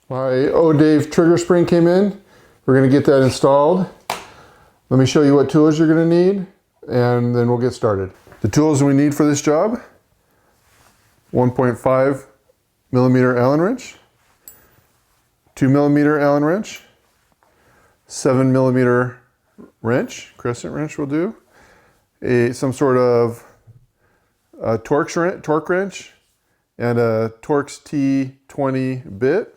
My Yodave Trigger Spring came in. We're going to get that installed. Let me show you what tools you're going to need, and then we'll get started. The tools we need for this job: 1.5 millimeter Allen wrench, 2 millimeter Allen wrench, 7 millimeter wrench, crescent wrench will do, some sort of torque wrench, and a Torx T20 bit,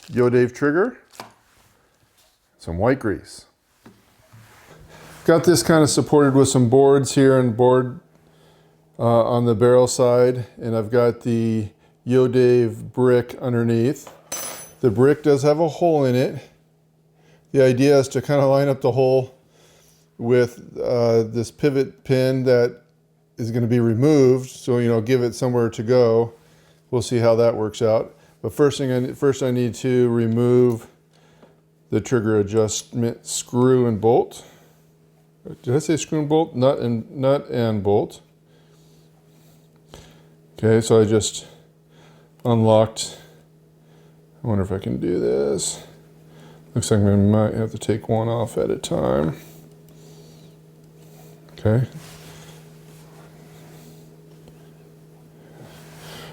Yodave trigger, some white grease. Got this kind of supported with some boards here and board on the barrel side, and I've got the Yodave brick underneath. The brick does have a hole in it. The idea is to kind of line up the hole with this pivot pin that is going to be removed, so give it somewhere to go. We'll see how that works out. But first I need to remove the trigger adjustment screw and bolt. Did I say screw and bolt? Nut and bolt. Okay, so I just unlocked. I wonder if I can do this. Looks like I might have to take one off at a time. Okay.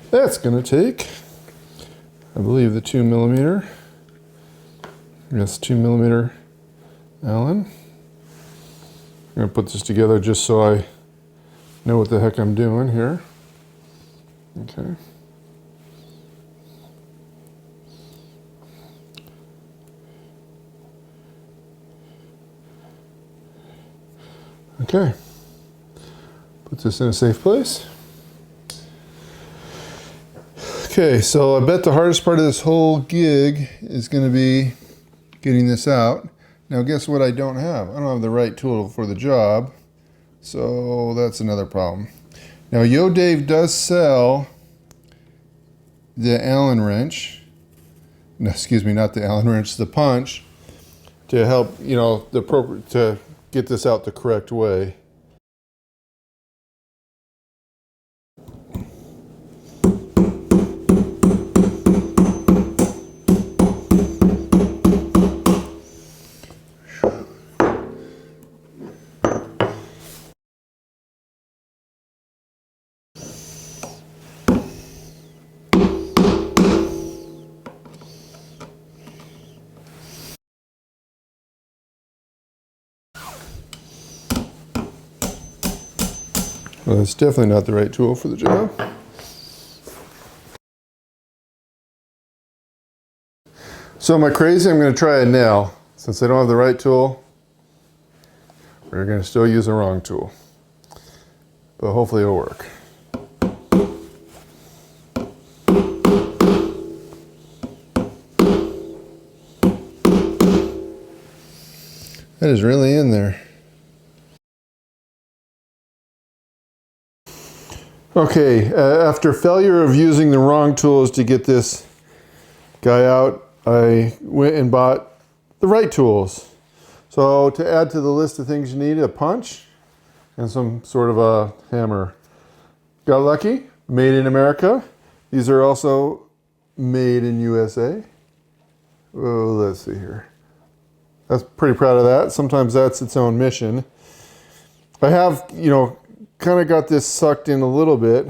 That's going to take, I believe, the 2 millimeter. Yes, 2 millimeter Allen. I'm going to put this together just so I know what the heck I'm doing here. Okay. Okay. Put this in a safe place. Okay, so I bet the hardest part of this whole gig is going to be getting this out. Now guess what I don't have? I don't have the right tool for the job, so that's another problem. Now Yodave does sell the Allen wrench, no, excuse me, not the Allen wrench, the punch, to help, to get this out the correct way. Well, that's definitely not the right tool for the job. So am I crazy? I'm going to try a nail. Since I don't have the right tool, we're going to still use the wrong tool. But hopefully it'll work. That is really in there. Okay, after failure of using the wrong tools to get this guy out, I went and bought the right tools. So to add to the list of things you need, a punch and some sort of a hammer. Got lucky, made in America. These are also made in USA. Oh, let's see here. That's pretty proud of that. Sometimes that's its own mission. I have, kind of got this sucked in a little bit,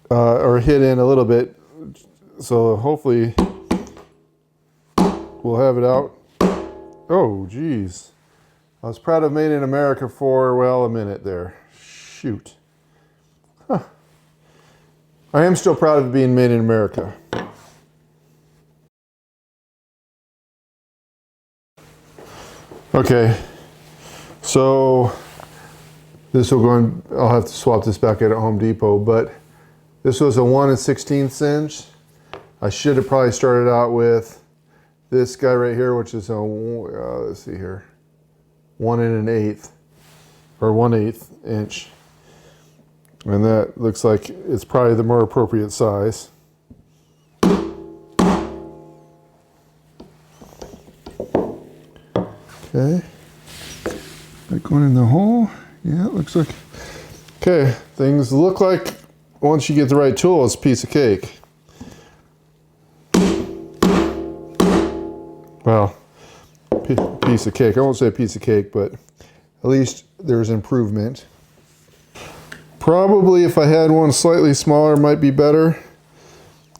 or hit in a little bit, so hopefully we'll have it out. Oh geez, I was proud of Made in America for, well, a minute there. Shoot. Huh. I am still proud of being made in America. Okay. So this will go in, I'll have to swap this back at Home Depot, but this was a 1 16th inch. I should have probably started out with this guy right here, which is a, let's see here, 1 1/8, or 1/8 inch. And that looks like it's probably the more appropriate size. Okay. Like going in the hole. Yeah, it looks like. Okay, things look like once you get the right tool, it's a piece of cake. Well, piece of cake. I won't say piece of cake, but at least there's improvement. Probably if I had one slightly smaller, it might be better.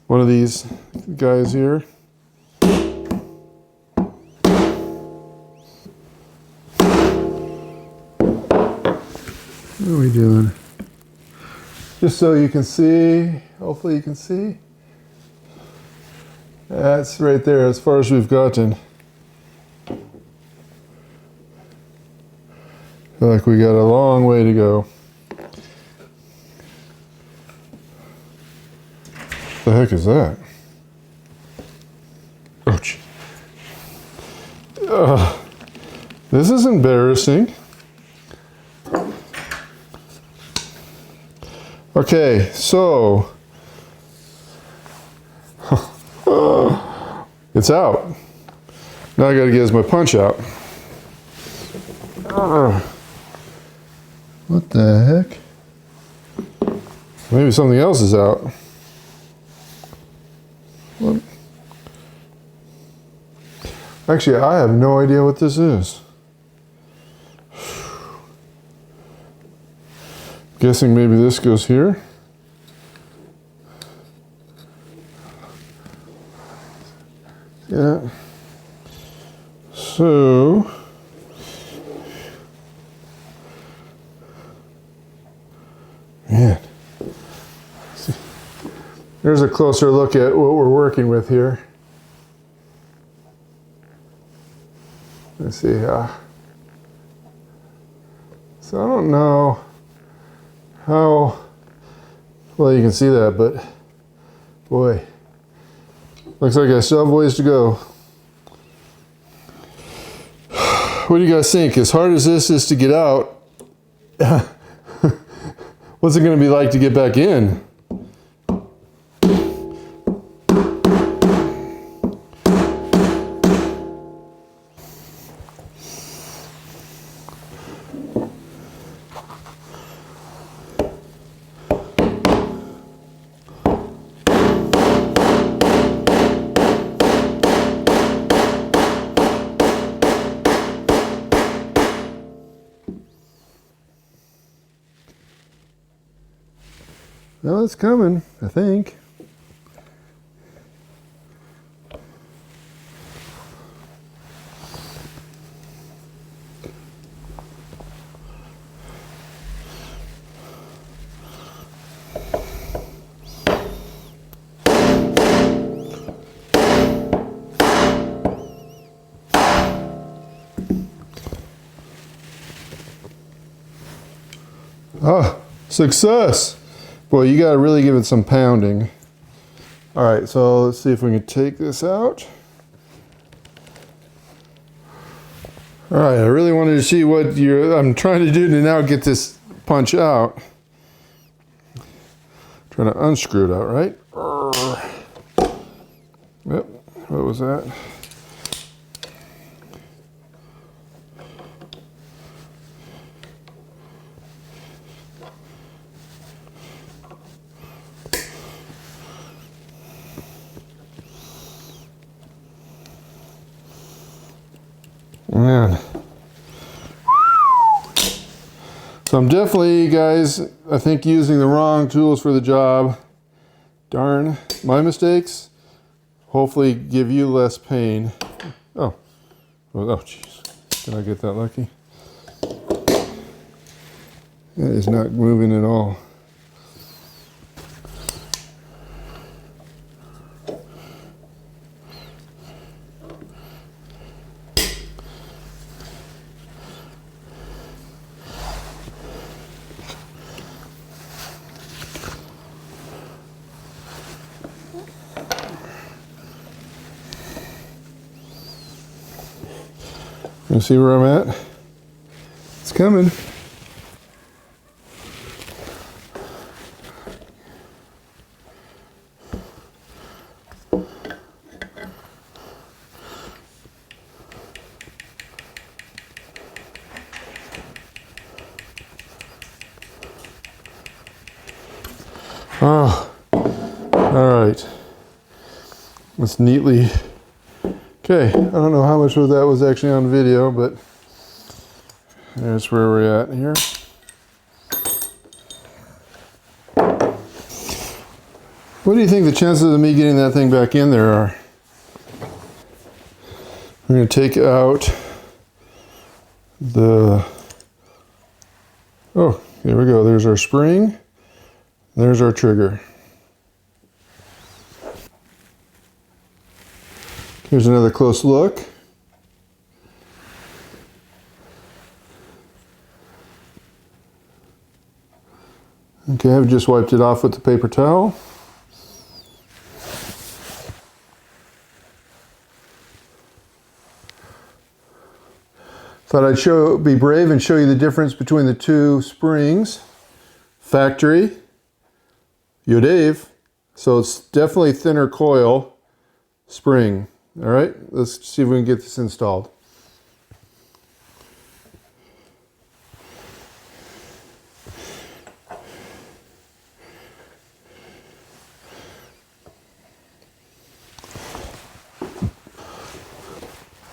One of these guys here. What are we doing? Just so you can see, hopefully you can see. That's right there as far as we've gotten. I feel like we got a long way to go. What the heck is that? Oh, gee. This is embarrassing. Okay, so it's out. Now I gotta get my punch out. What the heck? Maybe something else is out. What? Actually, I have no idea what this is. Guessing maybe this goes here. Yeah. So man, see, there's a closer look at what we're working with here. Let's see. So I don't know how well you can see that, but boy, looks like I still have ways to go. What do you guys think? As hard as this is to get out, what's it going to be like to get back in? Well, it's coming, I think. Ah, success! Boy, you gotta really give it some pounding. All right, so let's see if we can take this out. All right, I really wanted to see what I'm trying to do to now get this punch out. Trying to unscrew it out, right? Yep, what was that? Man. So I'm definitely, guys, I think using the wrong tools for the job. Darn, my mistakes. Hopefully give you less pain. Oh, jeez. Did I get that lucky? That is not moving at all. You see where I'm at? It's coming. Oh, all right. Let's neatly. Okay, I don't know how much of that was actually on video, but there's where we're at here. What do you think the chances of me getting that thing back in there are? I'm going to take out the, oh, here we go. There's our spring. There's our trigger. Here's another close look. Okay, I've just wiped it off with the paper towel. Thought I'd be brave and show you the difference between the two springs. Factory, Yodave, so it's definitely thinner coil spring. All right, let's see if we can get this installed.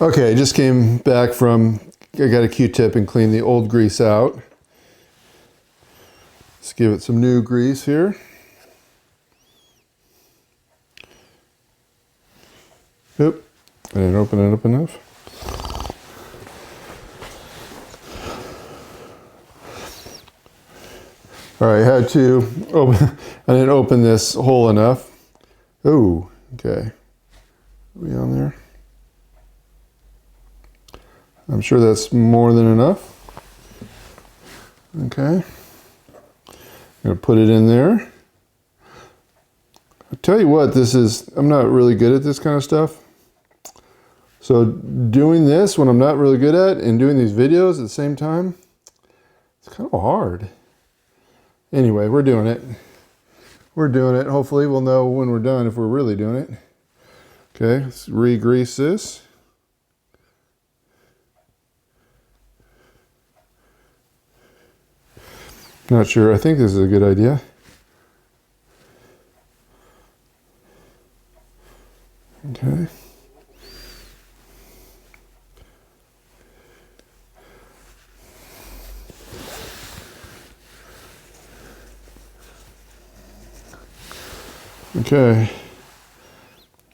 Okay, I just came back from, I got a Q-tip and cleaned the old grease out. Let's give it some new grease here. Oop, I didn't open it up enough. All right, I had to open, I didn't open this hole enough. Oh, okay. Are we on there? I'm sure that's more than enough. Okay. I'm gonna put it in there. I'll tell you what, I'm not really good at this kind of stuff. So doing this when I'm not really good at and doing these videos at the same time, it's kind of hard. Anyway, we're doing it. We're doing it. Hopefully we'll know when we're done if we're really doing it. Okay, let's re-grease this. Not sure. I think this is a good idea. Okay. Okay.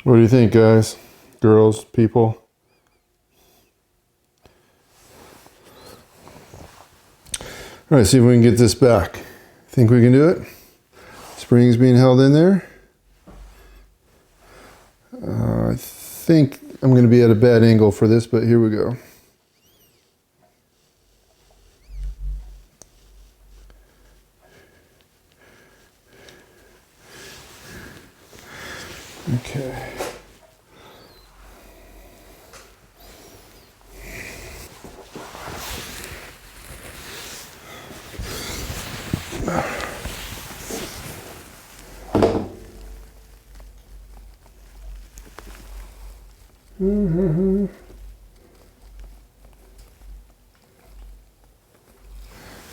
What do you think, guys? Girls, people? All right, see if we can get this back. Think we can do it? Spring's being held in there. I think I'm going to be at a bad angle for this, but here we go. Okay.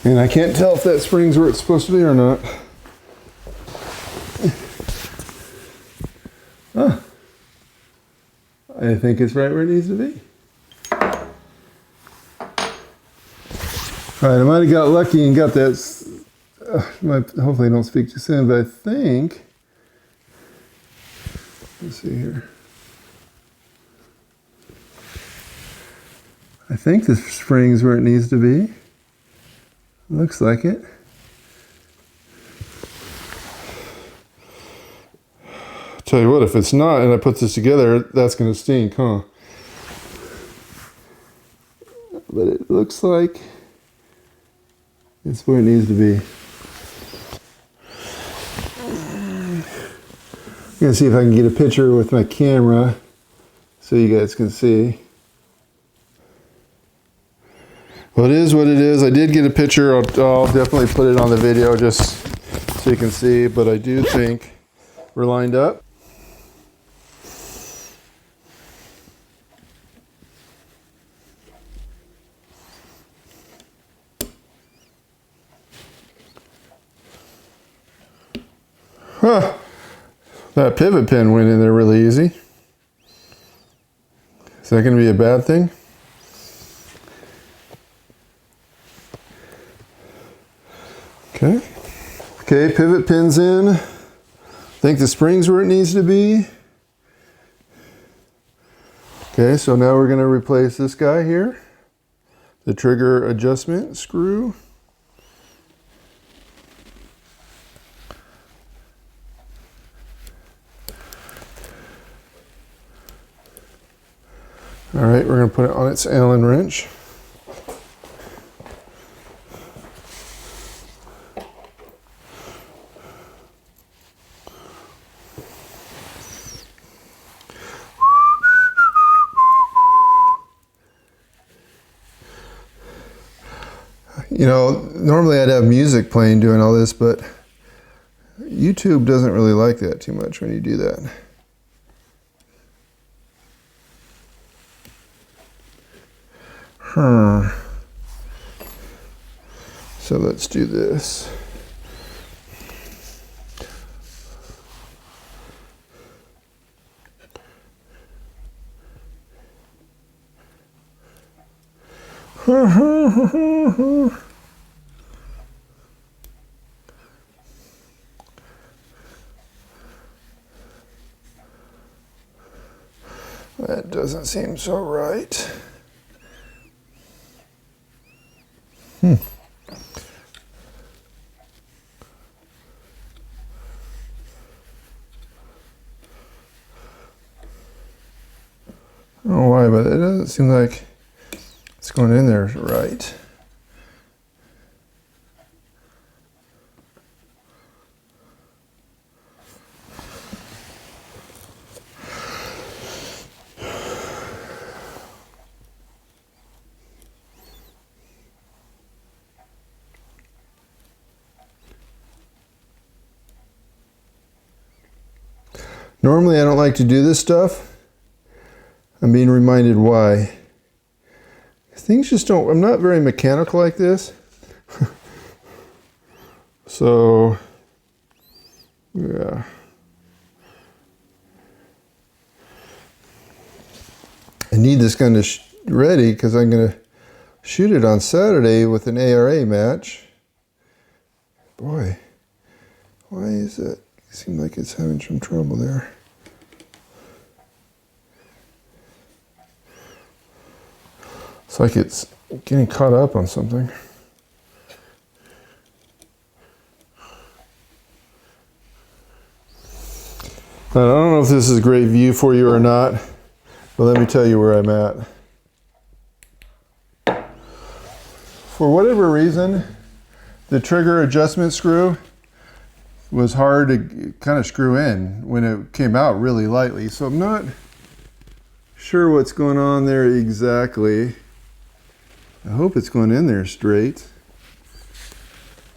And I can't tell if that spring's where it's supposed to be or not. Oh, I think it's right where it needs to be. All right, I might have got lucky and got that. Hopefully I don't speak too soon, but I think, let's see here. I think the spring's where it needs to be. Looks like it. Tell you what, if it's not and I put this together, that's going to stink, huh? But it looks like it's where it needs to be. I'm going to see if I can get a picture with my camera so you guys can see. Well, it is what it is. I did get a picture. I'll definitely put it on the video just so you can see, but I do think we're lined up. Huh. That pivot pin went in there really easy. Is that going to be a bad thing? Okay. Okay, pivot pin's in. I think the spring's where it needs to be. Okay, so now we're going to replace this guy here. The trigger adjustment screw. All right, we're going to put it on its Allen wrench. You know, normally I'd have music playing doing all this, but YouTube doesn't really like that too much when you do that. So let's do this. That doesn't seem so right. I don't know why, but it doesn't seem like it's going in there right. Normally I don't like to do this stuff. I'm being reminded why. Things just don't, I'm not very mechanical like this. So, yeah. I need this gun to ready because I'm going to shoot it on Saturday with an ARA match. Boy, why is it? It seems like it's having some trouble there. It's like it's getting caught up on something. I don't know if this is a great view for you or not, but let me tell you where I'm at. For whatever reason, the trigger adjustment screw was hard to kind of screw in when it came out really lightly. So I'm not sure what's going on there exactly. I hope it's going in there straight,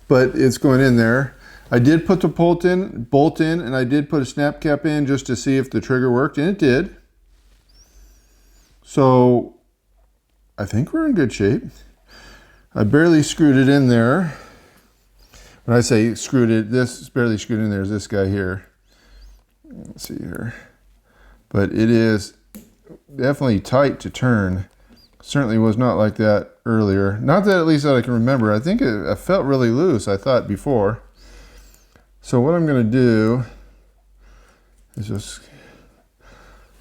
but it's going in there. I did put the bolt in, and I did put a snap cap in just to see if the trigger worked, and it did. So I think we're in good shape. I barely screwed it in there. When I say screwed it, this is barely screwed in there is this guy here. Let's see here. But it is definitely tight to turn. Certainly was not like that earlier. Not that at least that I can remember. I think it felt really loose, I thought before. So what I'm going to do is just,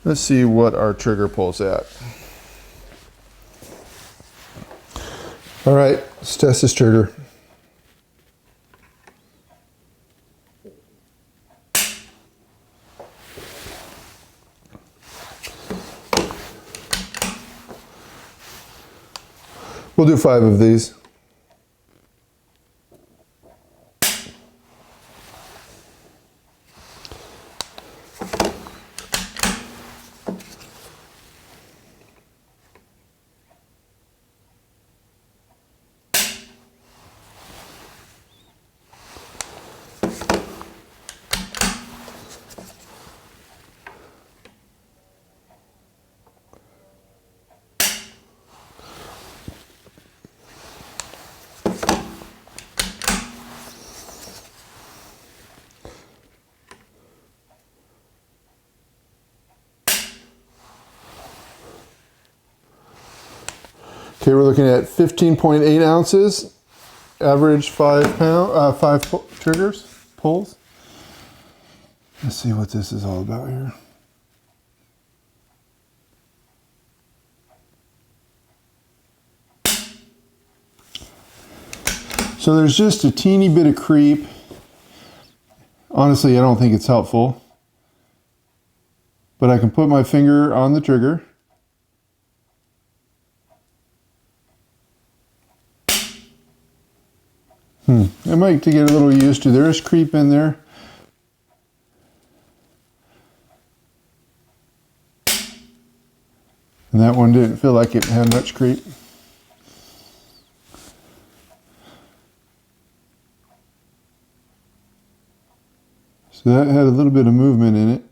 let's see what our trigger pulls at. All right, let's test this trigger. We'll do 5 of these. Okay, we're looking at 15.8 ounces, average 5 triggers, pulls. Let's see what this is all about here. So there's just a teeny bit of creep. Honestly, I don't think it's helpful. But I can put my finger on the trigger. I might get a little used to. There is creep in there. And that one didn't feel like it had much creep. So that had a little bit of movement in it.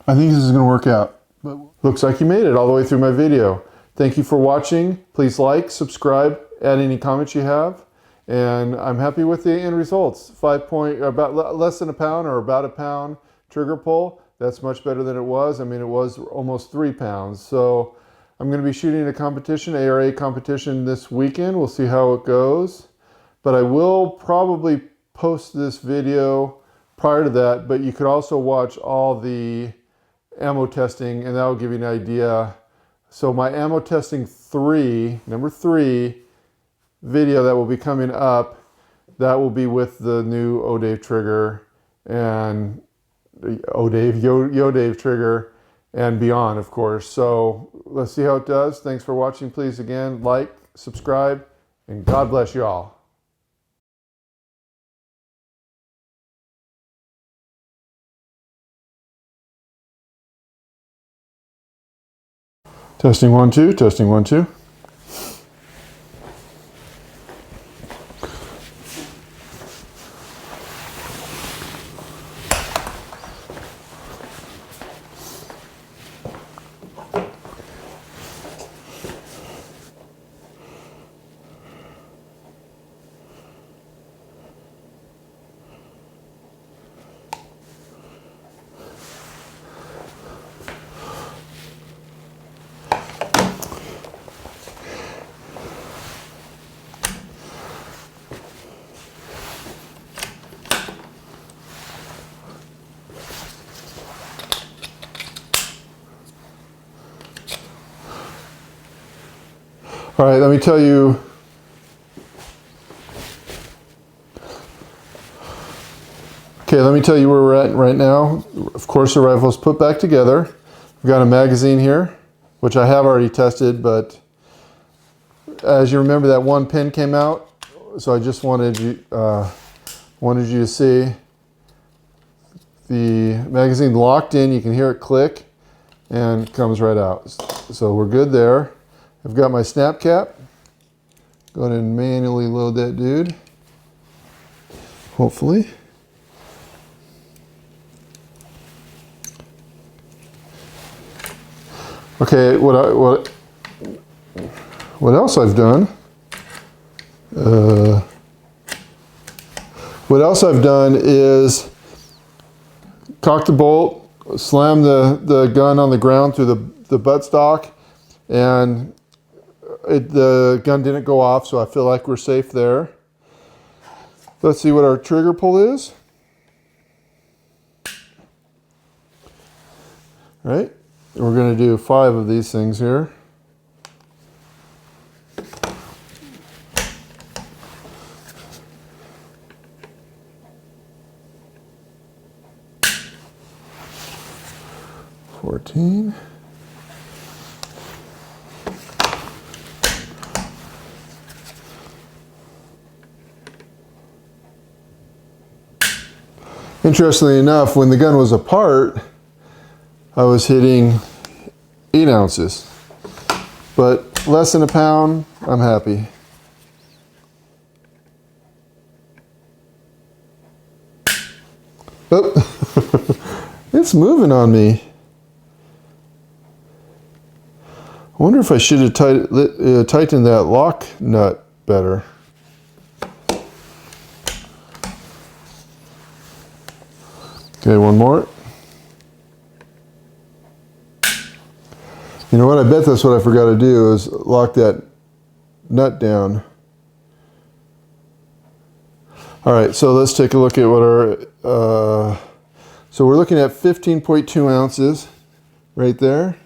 I think this is going to work out. But looks like you made it all the way through my video. Thank you for watching. Please like, subscribe, add any comments you have. And I'm happy with the end results. About less than a pound or about a pound trigger pull. That's much better than it was. I mean, it was almost 3 pounds. So I'm going to be shooting a competition, ARA competition this weekend. We'll see how it goes. But I will probably post this video prior to that. But you could also watch all the ammo testing, and that will give you an idea. So my ammo testing number 3 video that will be coming up, that will be with the new Yodave trigger and Yodave trigger and beyond, of course. So let's see how it does. Thanks for watching. Please again, like, subscribe, and God bless you all. Testing 1 2, testing 1 2. All right, let me tell you. Okay, let me tell you where we're at right now. Of course, the rifle is put back together. We've got a magazine here, which I have already tested, but as you remember, that one pin came out, so I just wanted you to see the magazine locked in. You can hear it click, and it comes right out. So we're good there. I've got my snap cap. Go ahead and manually load that dude. Hopefully. Okay, what else I've done? What else I've done is cock the bolt, slam the gun on the ground through the buttstock, and the gun didn't go off, so I feel like we're safe there. Let's see what our trigger pull is. All right, we're going to do 5 of these things here. $14. Interestingly enough, when the gun was apart, I was hitting 8 ounces. But less than a pound, I'm happy. Oh, it's moving on me. I wonder if I should have tightened that lock nut better. Okay, one more. You know what? I bet that's what I forgot to do is lock that nut down. All right, so let's take a look at what our, so we're looking at 15.2 ounces right there.